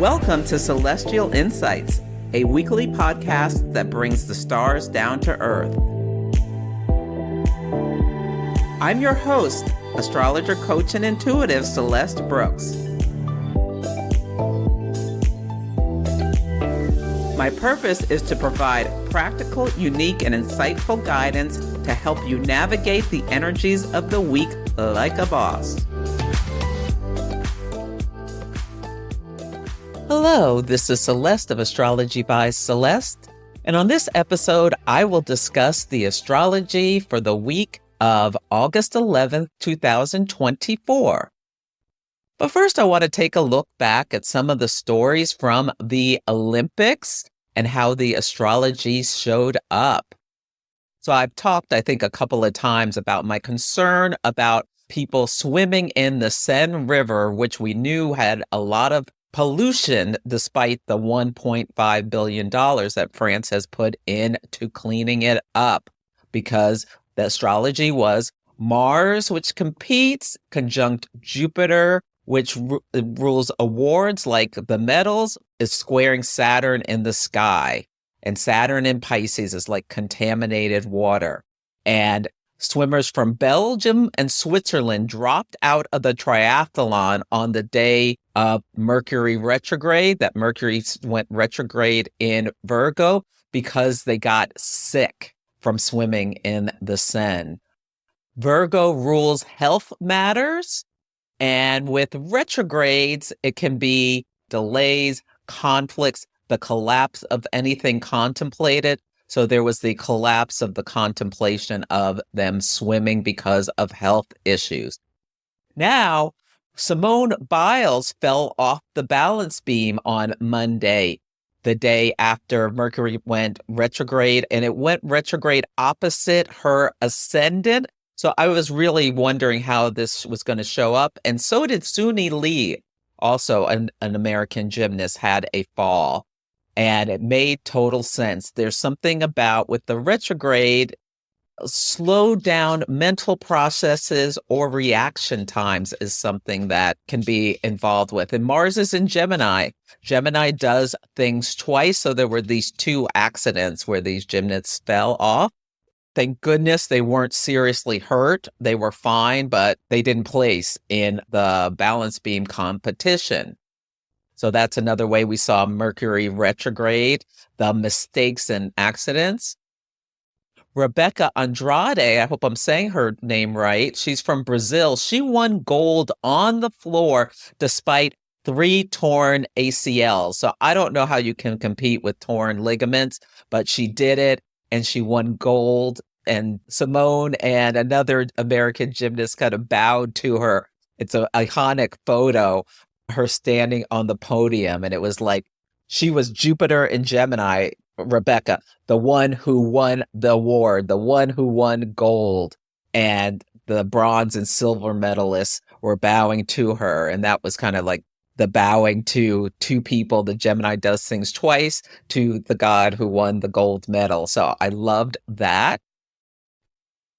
Welcome to Celestial Insights, a weekly podcast that brings the stars down to earth. I'm your host, astrologer, coach, and intuitive Celeste Brooks. My purpose is to provide practical, unique, and insightful guidance to help you navigate the energies of the week like a boss. Hello, this is Celeste of Astrology by Celeste, and on this episode, I will discuss the astrology for the week of August 11th, 2024. But first, I want to take a look back at some of the stories from the Olympics and how the astrology showed up. So I've talked, I think, a couple of times about my concern about people swimming in the Seine River, which we knew had a lot of pollution despite the $1.5 billion that France has put into cleaning it up, because the astrology was Mars, which competes, conjunct Jupiter, which rules awards like the medals, is squaring Saturn in the sky. And Saturn in Pisces is like contaminated water. And swimmers from Belgium and Switzerland dropped out of the triathlon on the day of Mercury retrograde, that Mercury went retrograde in Virgo, because they got sick from swimming in the Seine. Virgo rules health matters, and with retrogrades, it can be delays, conflicts, the collapse of anything contemplated. So there was the collapse of the contemplation of them swimming because of health issues. Now, Simone Biles fell off the balance beam on Monday, the day after Mercury went retrograde, and it went retrograde opposite her ascendant. So I was really wondering how this was going to show up. And so did Suni Lee, also an American gymnast, had a fall. And it made total sense. There's something about, with the retrograde, slow down mental processes or reaction times is something that can be involved with. And Mars is in Gemini. Gemini does things twice. So there were these two accidents where these gymnasts fell off. Thank goodness they weren't seriously hurt. They were fine, but they didn't place in the balance beam competition. So that's another way we saw Mercury retrograde, the mistakes and accidents. Rebecca Andrade, I hope I'm saying her name right. She's from Brazil. She won gold on the floor despite 3 torn ACLs. So I don't know how you can compete with torn ligaments, but she did it and she won gold. And Simone and another American gymnast kind of bowed to her. It's an iconic photo, her standing on the podium, and it was like she was Jupiter in Gemini, Rebecca, the one who won the award, the one who won gold, and the bronze and silver medalists were bowing to her. And that was kind of like the bowing to two people. The Gemini does things twice to the god who won the gold medal. So I loved that.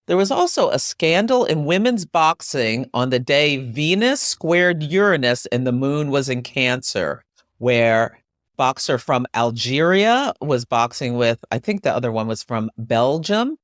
There was also a scandal in women's boxing on the day Venus squared Uranus and the moon was in Cancer, where boxer from Algeria was boxing with, I think the other one was from Belgium,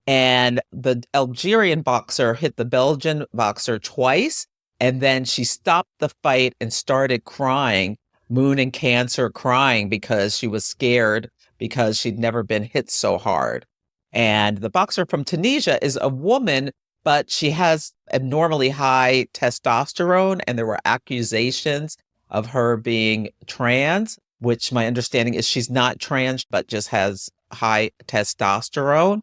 and the Algerian boxer hit the Belgian boxer twice, and then she stopped the fight and started crying, moon in Cancer, crying because she was scared because she'd never been hit so hard. And the boxer from Tunisia is a woman, but she has abnormally high testosterone, and there were accusations of her being trans, which my understanding is she's not trans, but just has high testosterone.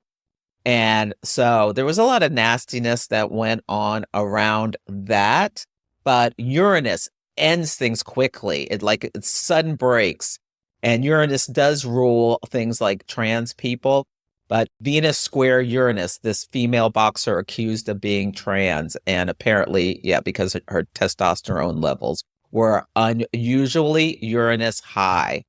And so there was a lot of nastiness that went on around that. But Uranus ends things quickly. It's sudden breaks. And Uranus does rule things like trans people. But Venus square Uranus, this female boxer accused of being trans, and apparently, because her testosterone levels were unusually Uranus high.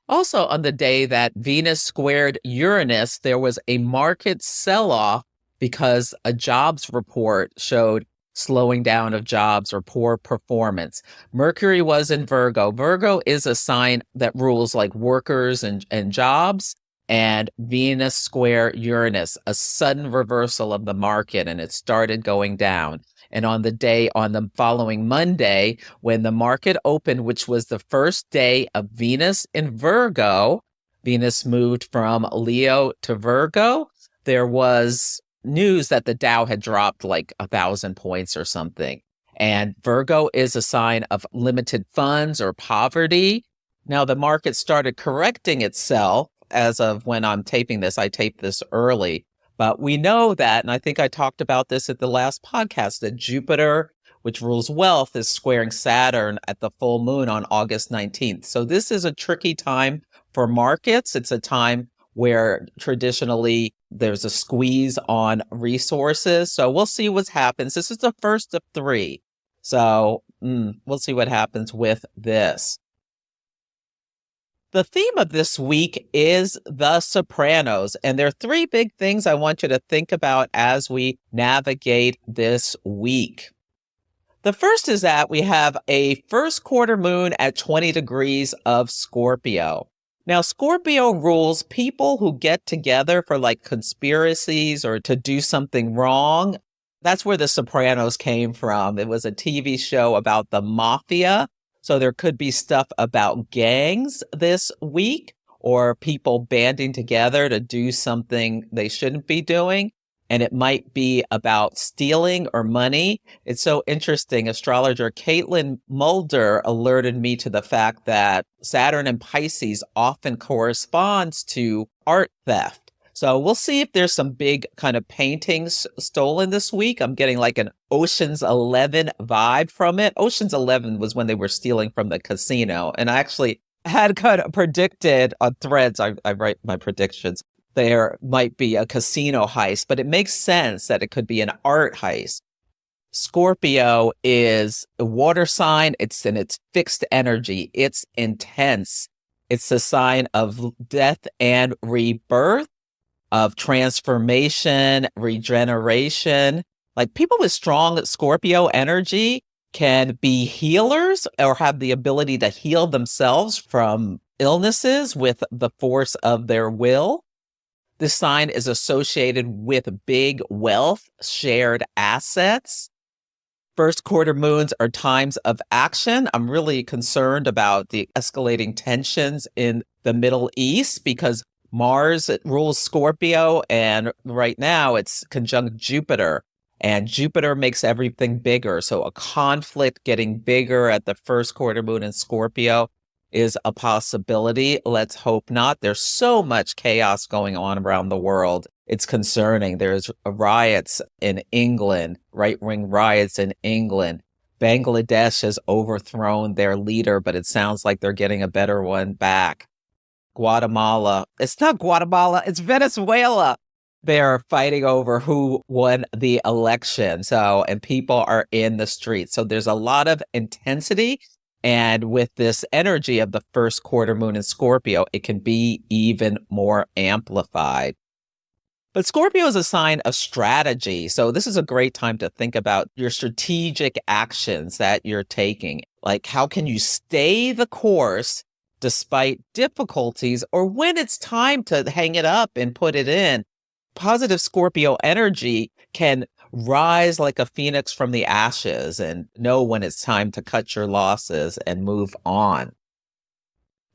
Also, on the day that Venus squared Uranus, there was a market sell-off because a jobs report showed slowing down of jobs or poor performance. Mercury was in Virgo. Virgo is a sign that rules like workers and jobs, and Venus square Uranus, a sudden reversal of the market, and it started going down. And on the following Monday, when the market opened, which was the first day of Venus in Virgo, Venus moved from Leo to Virgo, there was news that the Dow had dropped like 1,000 points or something. And Virgo is a sign of limited funds or poverty. Now, the market started correcting itself as of when I'm taping this. I taped this early. But we know that, and I think I talked about this at the last podcast, that Jupiter, which rules wealth, is squaring Saturn at the full moon on August 19th. So this is a tricky time for markets. It's a time where traditionally there's a squeeze on resources. So we'll see what happens. This is the first of three. So we'll see what happens with this. The theme of this week is The Sopranos, and there are three big things I want you to think about as we navigate this week. The first is that we have a first quarter moon at 20 degrees of Scorpio. Now, Scorpio rules people who get together for like conspiracies or to do something wrong. That's where The Sopranos came from. It was a TV show about the mafia. So there could be stuff about gangs this week or people banding together to do something they shouldn't be doing. And it might be about stealing or money. It's so interesting. Astrologer Caitlin Mulder alerted me to the fact that Saturn and Pisces often corresponds to art theft. So we'll see if there's some big kind of paintings stolen this week. I'm getting like an Ocean's 11 vibe from it. Ocean's 11 was when they were stealing from the casino. And I actually had kind of predicted on Threads, I write my predictions, there might be a casino heist, but it makes sense that it could be an art heist. Scorpio is a water sign. It's in its fixed energy. It's intense. It's a sign of death and rebirth, of transformation, regeneration. Like people with strong Scorpio energy can be healers or have the ability to heal themselves from illnesses with the force of their will. This sign is associated with big wealth, shared assets. First quarter moons are times of action. I'm really concerned about the escalating tensions in the Middle East because Mars rules Scorpio, and right now it's conjunct Jupiter, and Jupiter makes everything bigger. So a conflict getting bigger at the first quarter moon in Scorpio is a possibility. Let's hope not. There's so much chaos going on around the world. It's concerning. There's riots in England, right-wing riots in England. Bangladesh has overthrown their leader, but it sounds like they're getting a better one back. Guatemala. It's not Guatemala, it's Venezuela. They're fighting over who won the election. And people are in the streets. So there's a lot of intensity. And with this energy of the first quarter moon in Scorpio, it can be even more amplified. But Scorpio is a sign of strategy. So this is a great time to think about your strategic actions that you're taking. Like, how can you stay the course despite difficulties, or when it's time to hang it up and put it in? Positive Scorpio energy can rise like a phoenix from the ashes and know when it's time to cut your losses and move on.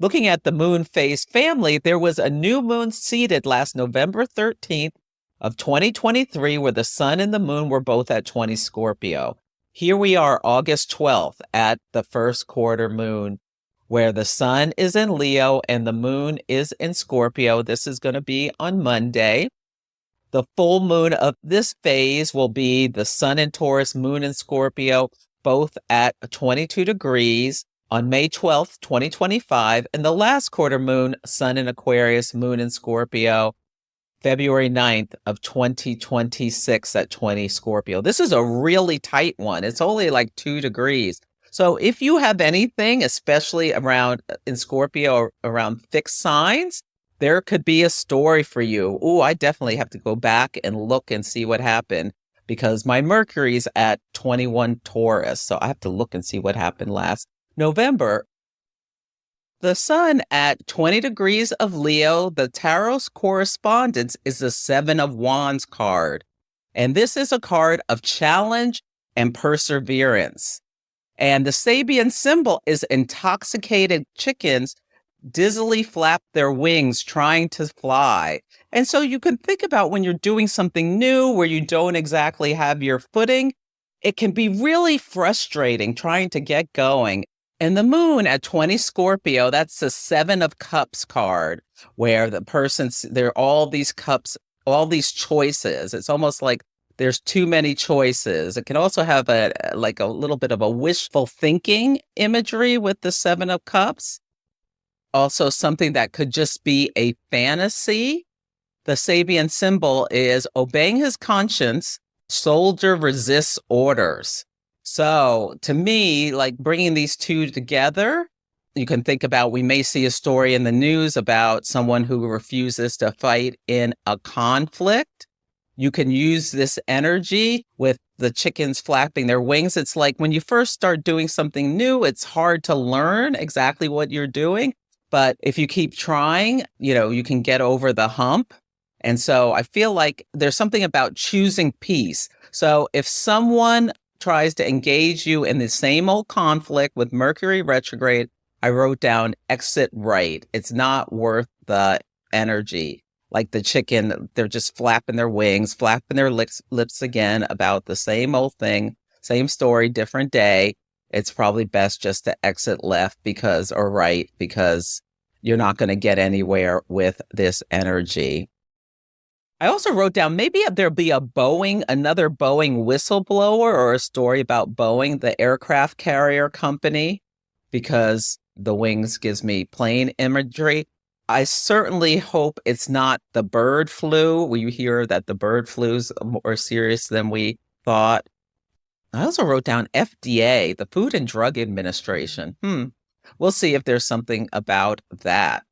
Looking at the moon phase family, there was a new moon seeded last November 13th of 2023 where the sun and the moon were both at 20 Scorpio. Here we are August 12th at the first quarter moon, where the sun is in Leo and the moon is in Scorpio. This is going to be on Monday. The full moon of this phase will be the sun in Taurus, moon in Scorpio, both at 22 degrees on May 12th, 2025. And the last quarter moon, sun in Aquarius, moon in Scorpio, February 9th of 2026 at 20 Scorpio. This is a really tight one. It's only like 2 degrees. So if you have anything, especially around in Scorpio or around fixed signs, there could be a story for you. Oh, I definitely have to go back and look and see what happened. because my Mercury's at 21 Taurus. So I have to look and see what happened last November. The sun at 20 degrees of Leo, the tarot's correspondence is the Seven of Wands card. And this is a card of challenge and perseverance. And the Sabian symbol is intoxicated chickens dizzily flap their wings trying to fly. And so you can think about when you're doing something new where you don't exactly have your footing, it can be really frustrating trying to get going. And the moon at 20 Scorpio, that's the Seven of Cups card, where the person's, there are all these cups, all these choices. It's almost like there's too many choices. It can also have a little bit of a wishful thinking imagery with the Seven of Cups. Also something that could just be a fantasy. The Sabian symbol is obeying his conscience, soldier resists orders. So to me, like bringing these two together, you can think about, we may see a story in the news about someone who refuses to fight in a conflict. You can use this energy with the chickens flapping their wings. It's like when you first start doing something new, it's hard to learn exactly what you're doing. But if you keep trying, you can get over the hump. And so I feel like there's something about choosing peace. So if someone tries to engage you in the same old conflict with Mercury retrograde, I wrote down exit right. It's not worth the energy. Like the chicken, they're just flapping their wings, flapping their lips again about the same old thing, same story, different day. It's probably best just to exit left because you're not going to get anywhere with this energy. I also wrote down maybe there'll be another Boeing whistleblower or a story about Boeing, the aircraft carrier company, because the wings gives me plane imagery. I certainly hope it's not the bird flu. We hear that the bird flu is more serious than we thought. I also wrote down FDA, the Food and Drug Administration. We'll see if there's something about that.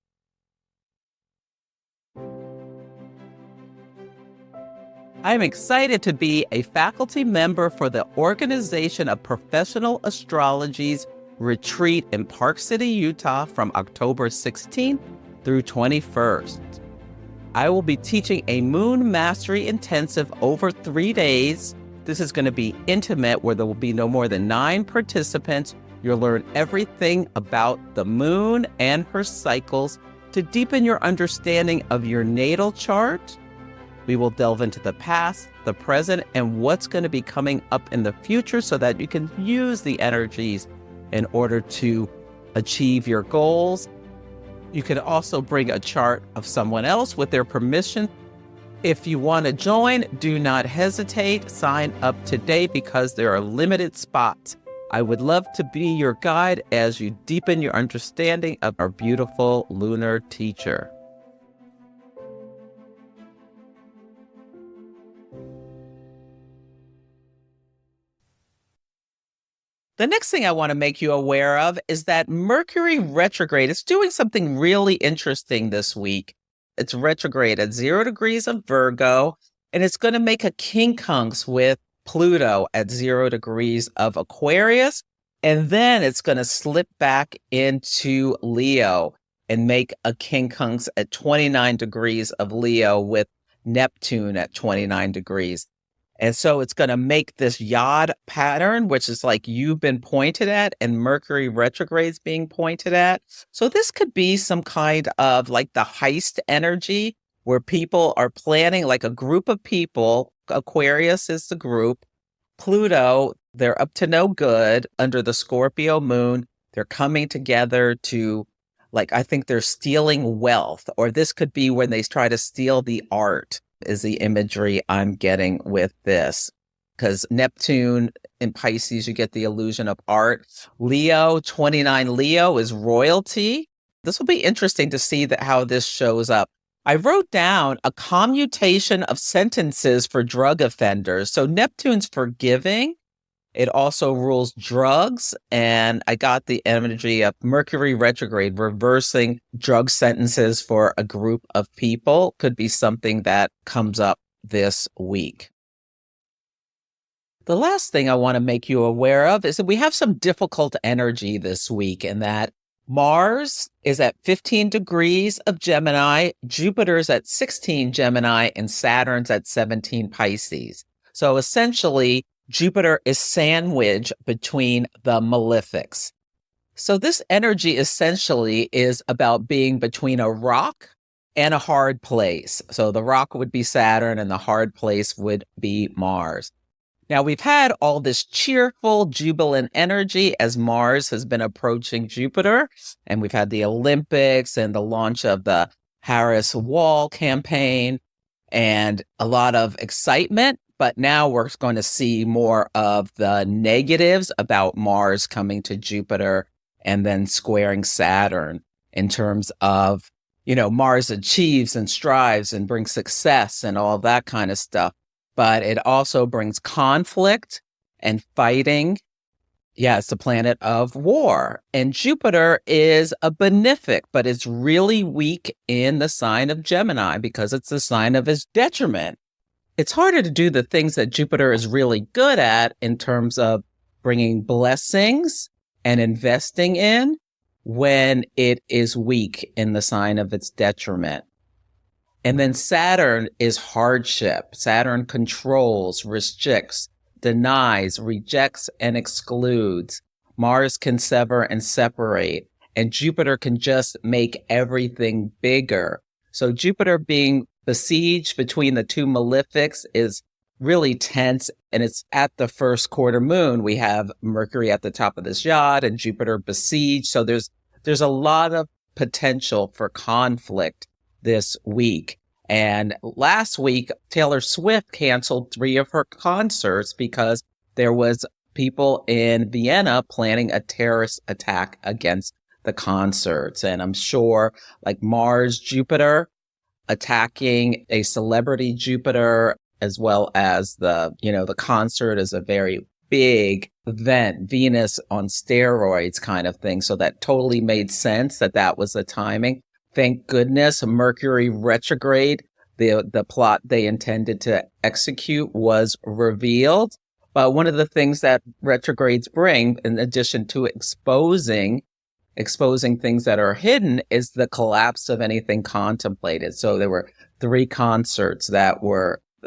I'm excited to be a faculty member for the Organization of Professional Astrology's retreat in Park City, Utah from October 16th through 21st. I will be teaching a moon mastery intensive over 3 days. This is going to be intimate, where there will be no more than 9 participants. You'll learn everything about the moon and her cycles to deepen your understanding of your natal chart. We will delve into the past, the present, and what's going to be coming up in the future so that you can use the energies in order to achieve your goals. You can also bring a chart of someone else with their permission. If you want to join, do not hesitate. Sign up today because there are limited spots. I would love to be your guide as you deepen your understanding of our beautiful lunar teacher. The next thing I want to make you aware of is that Mercury retrograde is doing something really interesting this week. It's retrograde at 0 degrees of Virgo, and it's going to make a quincunx with Pluto at 0 degrees of Aquarius. And then it's going to slip back into Leo and make a quincunx at 29 degrees of Leo with Neptune at 29 degrees. And so it's going to make this yod pattern, which is like you've been pointed at and Mercury retrograde is being pointed at. So this could be some kind of like the heist energy where people are planning, like a group of people. Aquarius is the group. Pluto, they're up to no good under the Scorpio moon. They're coming together to, I think they're stealing wealth, or this could be when they try to steal the art. Is the imagery I'm getting with this. Because Neptune in Pisces, you get the illusion of art. Leo, 29 Leo is royalty. This will be interesting to see how this shows up. I wrote down a commutation of sentences for drug offenders. So Neptune's forgiving. It also rules drugs, and I got the imagery of Mercury retrograde, reversing drug sentences for a group of people. Could be something that comes up this week. The last thing I want to make you aware of is that we have some difficult energy this week, in that Mars is at 15 degrees of Gemini, Jupiter's at 16 Gemini, and Saturn's at 17 Pisces. So essentially, Jupiter is sandwiched between the malefics. So this energy essentially is about being between a rock and a hard place. So the rock would be Saturn and the hard place would be Mars. Now, we've had all this cheerful, jubilant energy as Mars has been approaching Jupiter, and we've had the Olympics and the launch of the Harris Wall campaign and a lot of excitement. But now we're going to see more of the negatives about Mars coming to Jupiter and then squaring Saturn in terms of, Mars achieves and strives and brings success and all that kind of stuff. But it also brings conflict and fighting. Yeah, it's the planet of war. And Jupiter is a benefic, but it's really weak in the sign of Gemini because it's the sign of his detriment. It's harder to do the things that Jupiter is really good at in terms of bringing blessings and investing in when it is weak in the sign of its detriment. And then Saturn is hardship. Saturn controls, restricts, denies, rejects, and excludes. Mars can sever and separate, and Jupiter can just make everything bigger. So Jupiter being besieged between the two malefics is really tense, and it's at the first quarter moon. We have Mercury at the top of this yacht and Jupiter besieged. So there's a lot of potential for conflict this week. And last week, Taylor Swift canceled 3 of her concerts because there was people in Vienna planning a terrorist attack against the concerts. And I'm sure like Mars, Jupiter attacking a celebrity Jupiter, as well as the concert is a very big event, Venus on steroids kind of thing. So that totally made sense that was the timing. Thank goodness Mercury retrograde, the plot they intended to execute was revealed. But one of the things that retrogrades bring, in addition to exposing things that are hidden, is the collapse of anything contemplated. So there were 3 concerts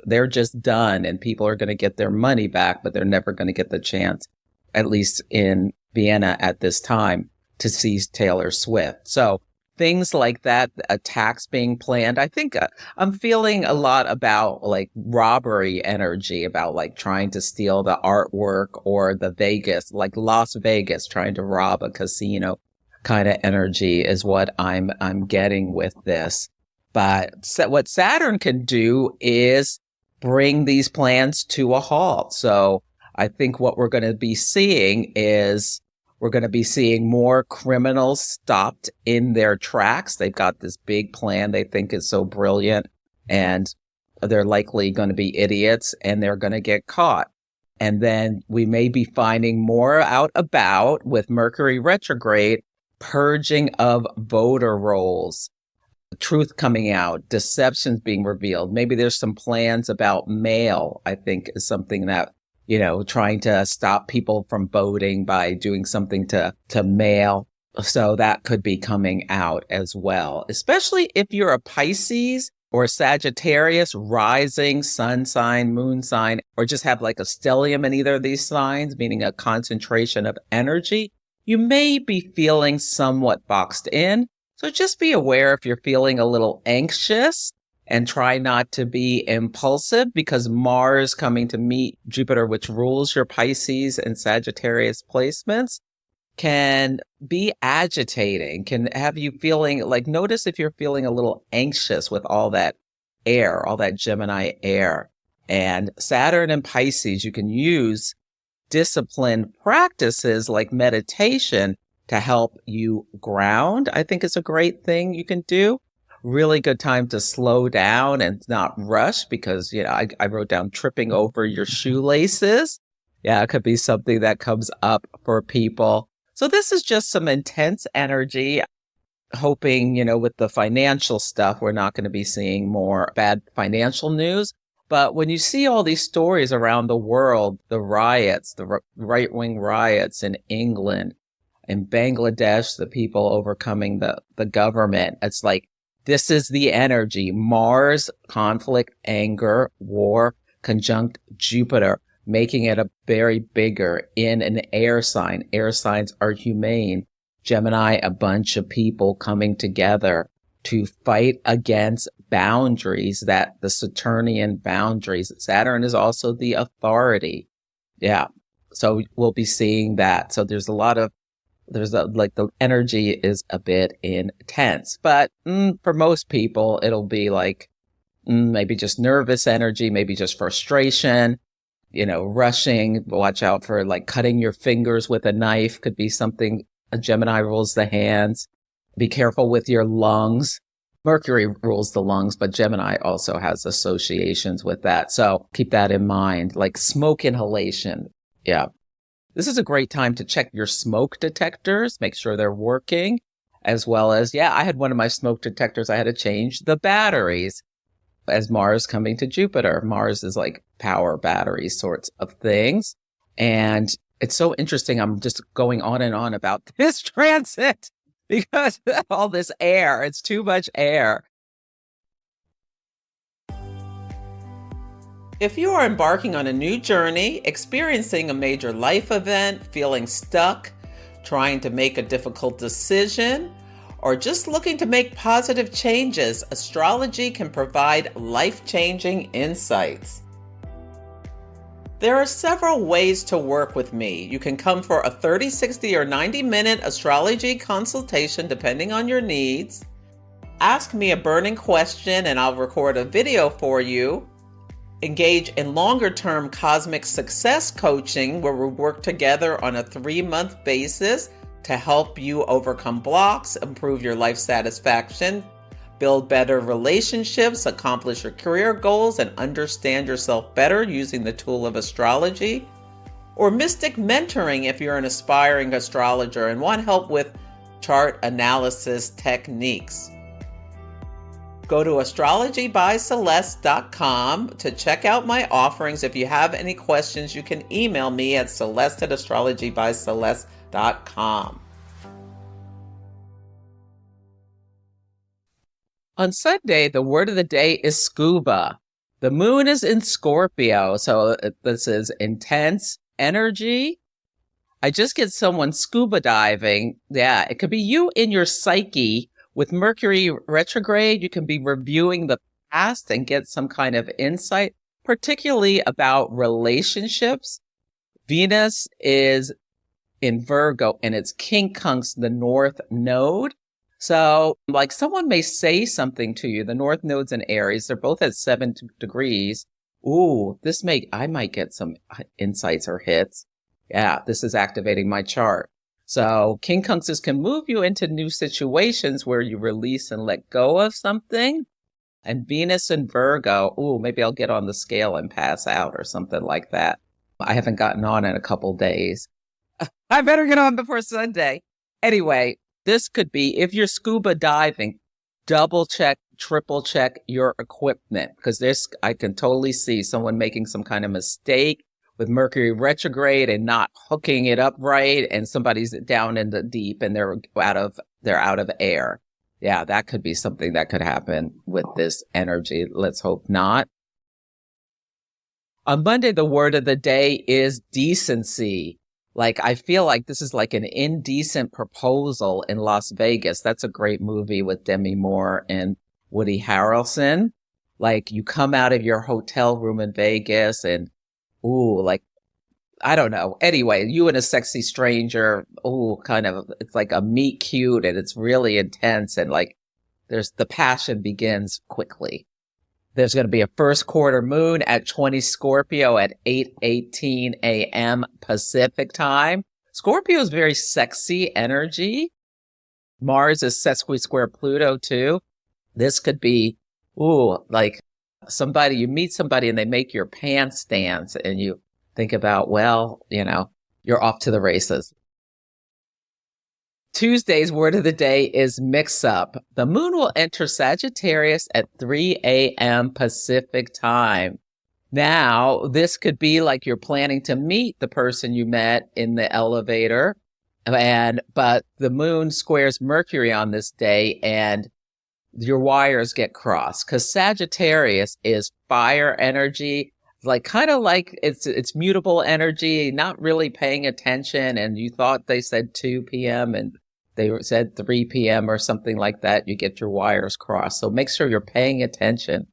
they're just done, and people are going to get their money back, but they're never going to get the chance, at least in Vienna at this time, to see Taylor Swift. So things like that, attacks being planned. I think I'm feeling a lot about like robbery energy, about like trying to steal the artwork, or the Vegas, like Las Vegas, trying to rob a casino kind of energy is what I'm getting with this. But what Saturn can do is bring these plans to a halt. So I think what we're going to be seeing is more criminals stopped in their tracks. They've got this big plan they think is so brilliant, and they're likely going to be idiots, and they're going to get caught. And then we may be finding more out about, with Mercury retrograde, purging of voter rolls, truth coming out, deceptions being revealed. Maybe there's some plans about mail, I think is something that, trying to stop people from voting by doing something to mail. So that could be coming out as well, especially if you're a Pisces or a Sagittarius, rising, sun sign, moon sign, or just have like a stellium in either of these signs, meaning a concentration of energy. You may be feeling somewhat boxed in. So just be aware if you're feeling a little anxious, and try not to be impulsive, because Mars coming to meet Jupiter, which rules your Pisces and Sagittarius placements, can be agitating, can have you feeling like, notice if you're feeling a little anxious with all that air, all that Gemini air. And Saturn and Pisces, you can use disciplined practices like meditation to help you ground. I think it's a great thing you can do. Really good time to slow down and not rush, because, I wrote down tripping over your shoelaces. Yeah, it could be something that comes up for people. So this is just some intense energy. Hoping, with the financial stuff, we're not going to be seeing more bad financial news. But when you see all these stories around the world, the riots, the right-wing riots in England, in Bangladesh, the people overcoming the government, it's like, this is the energy. Mars, conflict, anger, war, conjunct Jupiter, making it a very bigger in an air sign. Air signs are humane. Gemini, a bunch of people coming together to fight against boundaries, that the Saturnian boundaries. Saturn is also the authority. Yeah. So we'll be seeing that. So there's the energy is a bit intense, but for most people, it'll be like maybe just nervous energy, maybe just frustration, rushing. Watch out for like cutting your fingers with a knife, could be something. A Gemini rules the hands. Be careful with your lungs. Mercury rules the lungs, but Gemini also has associations with that. So keep that in mind, like smoke inhalation. Yeah. This is a great time to check your smoke detectors, make sure they're working, as well as, I had one of my smoke detectors. I had to change the batteries as Mars coming to Jupiter. Mars is like power battery sorts of things. And it's so interesting. I'm just going on and on about this transit because all this air, it's too much air. If you are embarking on a new journey, experiencing a major life event, feeling stuck, trying to make a difficult decision, or just looking to make positive changes, astrology can provide life-changing insights. There are several ways to work with me. You can come for a 30, 60, or 90-minute astrology consultation depending on your needs. Ask me a burning question and I'll record a video for you. Engage in longer-term cosmic success coaching where we work together on a 3-month basis to help you overcome blocks, improve your life satisfaction, build better relationships, accomplish your career goals, and understand yourself better using the tool of astrology. Or mystic mentoring if you're an aspiring astrologer and want help with chart analysis techniques. Go to astrologybyceleste.com to check out my offerings. If you have any questions, you can email me at celeste@astrologybyceleste.com. On Sunday, the word of the day is SCUBA. The moon is in Scorpio, so this is intense energy. I just get someone scuba diving. Yeah, it could be you in your psyche. With Mercury retrograde, you can be reviewing the past and get some kind of insight, particularly about relationships. Venus is in Virgo and it's quincunx, the North Node. So like someone may say something to you. The North Node's in Aries. They're both at 7 degrees. Ooh, I might get some insights or hits. Yeah, this is activating my chart. So quincunxes can move you into new situations where you release and let go of something. And Venus and Virgo, ooh, maybe I'll get on the scale and pass out or something like that. I haven't gotten on in a couple days. I better get on before Sunday. Anyway, this could be, if you're scuba diving, double check, triple check your equipment, because I can totally see someone making some kind of mistake with Mercury retrograde and not hooking it up right, and somebody's down in the deep and they're out of air. Yeah, that could be something that could happen with this energy. Let's hope not. On Monday, the word of the day is decency. Like, I feel like this is like an indecent proposal in Las Vegas. That's a great movie with Demi Moore and Woody Harrelson. Like, you come out of your hotel room in Vegas and, ooh, like, I don't know. Anyway, you and a sexy stranger, ooh, kind of, it's like a meet cute and it's really intense. And like, the passion begins quickly. There's going to be a first quarter moon at 20 Scorpio at 8:18 a.m. Pacific time. Scorpio is very sexy energy. Mars is sesqui-square Pluto too. This could be, ooh, like you meet somebody and they make your pants dance and you think about, well, you're off to the races. Tuesday's word of the day is mix-up. The moon will enter Sagittarius at 3 a.m. Pacific time. Now, this could be like you're planning to meet the person you met in the elevator, but the moon squares Mercury on this day and your wires get crossed because Sagittarius is fire energy, like kind of like it's mutable energy, not really paying attention. And you thought they said 2 p.m. and they said 3 p.m. or something like that. You get your wires crossed. So make sure you're paying attention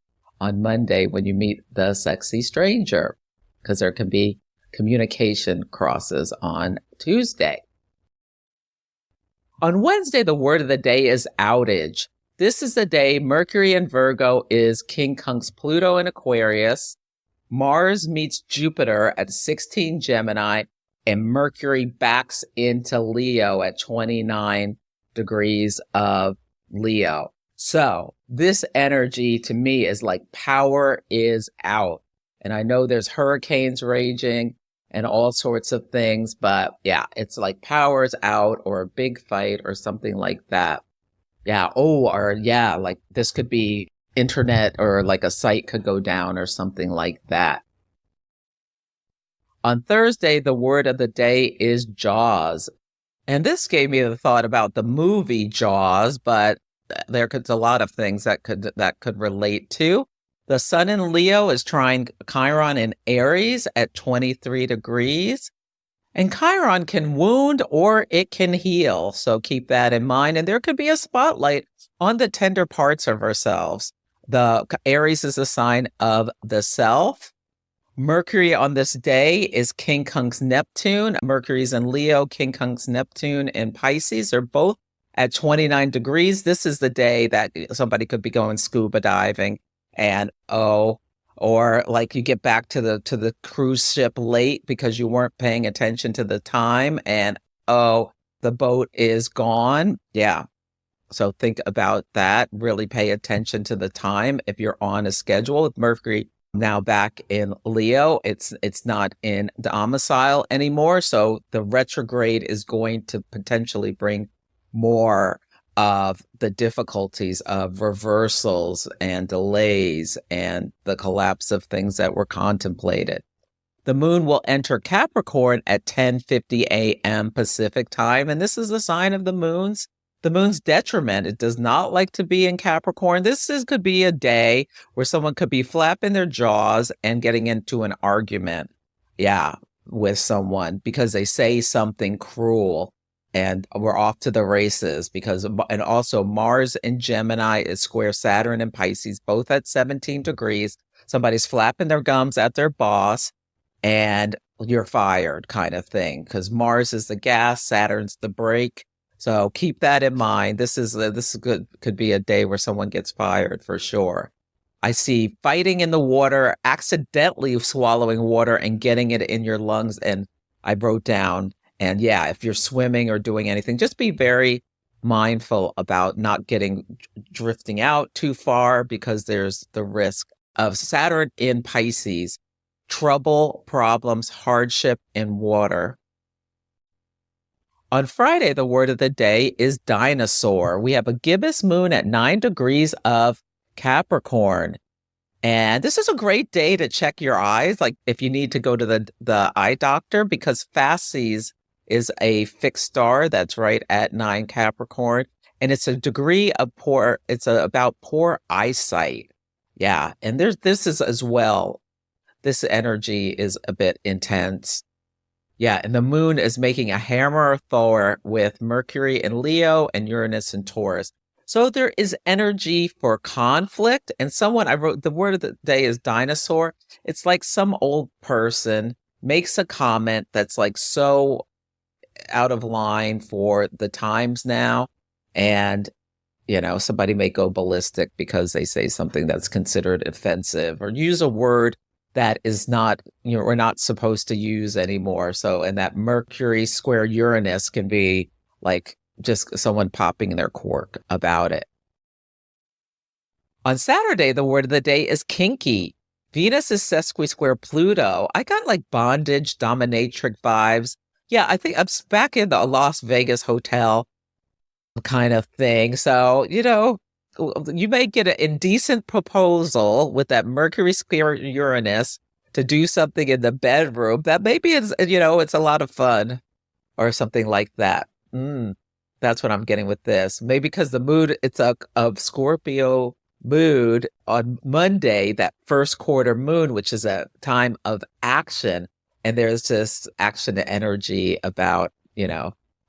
on Monday when you meet the sexy stranger, because there can be communication crosses on Tuesday. On Wednesday, the word of the day is outage. This is the day Mercury in Virgo is quincunx Pluto in Aquarius. Mars meets Jupiter at 16 Gemini, and Mercury backs into Leo at 29 degrees of Leo. So this energy to me is like power is out. And I know there's hurricanes raging and all sorts of things, but yeah, it's like power's out or a big fight or something like that. Yeah. Oh, or yeah, like this could be internet or like a site could go down or something like that. On Thursday, the word of the day is Jaws. And this gave me the thought about the movie Jaws, but there could a lot of things that could relate to. The sun in Leo is trine Chiron in Aries at 23 degrees. And Chiron can wound or it can heal. So keep that in mind. And there could be a spotlight on the tender parts of ourselves. The Aries is a sign of the self. Mercury on this day is quincunx Neptune. Mercury's in Leo, quincunx Neptune in Pisces. They're both at 29 degrees. This is the day that somebody could be going scuba diving and or like you get back to the cruise ship late because you weren't paying attention to the time and the boat is gone. Yeah. So think about that. Really pay attention to the time if you're on a schedule. With Mercury now back in Leo, it's not in domicile anymore. So the retrograde is going to potentially bring more of the difficulties of reversals and delays and the collapse of things that were contemplated. The moon will enter Capricorn at 10:50 a.m. Pacific time, and this is a sign of the moon's detriment. It does not like to be in Capricorn. Could be a day where someone could be flapping their jaws and getting into an argument, with someone because they say something cruel. And we're off to the races and also Mars in Gemini is square Saturn and Pisces, both at 17 degrees. Somebody's flapping their gums at their boss and you're fired kind of thing. Because Mars is the gas, Saturn's the brake. So keep that in mind. This could be a day where someone gets fired for sure. I see fighting in the water, accidentally swallowing water and getting it in your lungs. And I wrote down, and yeah, if you're swimming or doing anything, just be very mindful about not drifting out too far because there's the risk of Saturn in Pisces, trouble, problems, hardship in water. On Friday, the word of the day is dinosaur. We have a gibbous moon at 9 degrees of Capricorn. And this is a great day to check your eyes, like if you need to go to the eye doctor, because Fasces is a fixed star that's right at 9 Capricorn. And it's a degree of about poor eyesight. Yeah. And this is as well. This energy is a bit intense. Yeah. And the moon is making a hammer of Thor with Mercury in Leo and Uranus in Taurus. So there is energy for conflict. And I wrote the word of the day is dinosaur. It's like some old person makes a comment that's like so out of line for the times now. And, somebody may go ballistic because they say something that's considered offensive or use a word that is not, we're not supposed to use anymore. So, and that Mercury square Uranus can be like just someone popping their cork about it. On Saturday, the word of the day is kinky. Venus is sesqui-square Pluto. I got like bondage, dominatrix vibes. Yeah, I think I'm back in the Las Vegas hotel kind of thing. So, you may get an indecent proposal with that Mercury square Uranus to do something in the bedroom that maybe it's, it's a lot of fun or something like that. That's what I'm getting with this. Maybe because the mood, it's a Scorpio mood on Monday, that first quarter moon, which is a time of action. And there's this action energy about,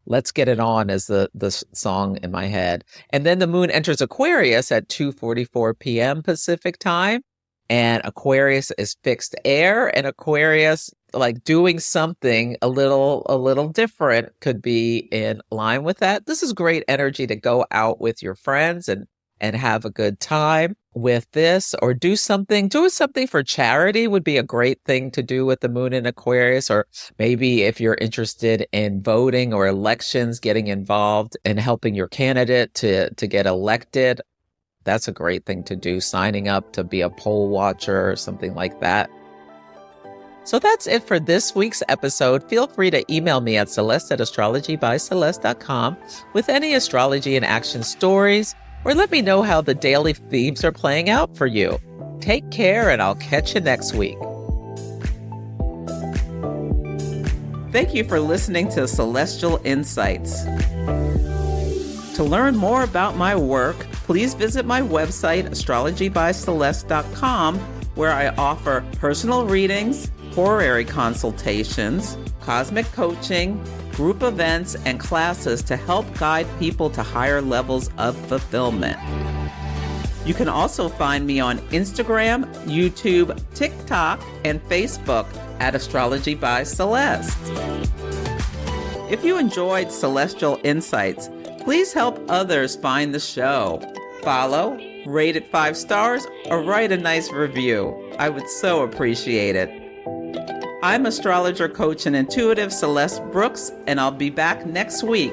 let's get it on, as the song in my head. And then the moon enters Aquarius at 2:44 p.m. Pacific time. And Aquarius is fixed air, and Aquarius, like doing something a little different, could be in line with that. This is great energy to go out with your friends and have a good time with this, or do something for charity would be a great thing to do with the moon in Aquarius. Or maybe if you're interested in voting or elections, getting involved and helping your candidate to get elected. That's a great thing to do, signing up to be a poll watcher or something like that. So that's it for this week's episode. Feel free to email me at celeste@astrologybyceleste.com with any astrology in action stories, or let me know how the daily themes are playing out for you. Take care, and I'll catch you next week. Thank you for listening to Celestial Insights. To learn more about my work, please visit my website, astrologybyceleste.com, where I offer personal readings, horary consultations, cosmic coaching, group events, and classes to help guide people to higher levels of fulfillment. You can also find me on Instagram, YouTube, TikTok, and Facebook at Astrology by Celeste. If you enjoyed Celestial Insights, please help others find the show. Follow, rate it 5 stars, or write a nice review. I would so appreciate it. I'm astrologer, coach, and intuitive Celeste Brooks, and I'll be back next week.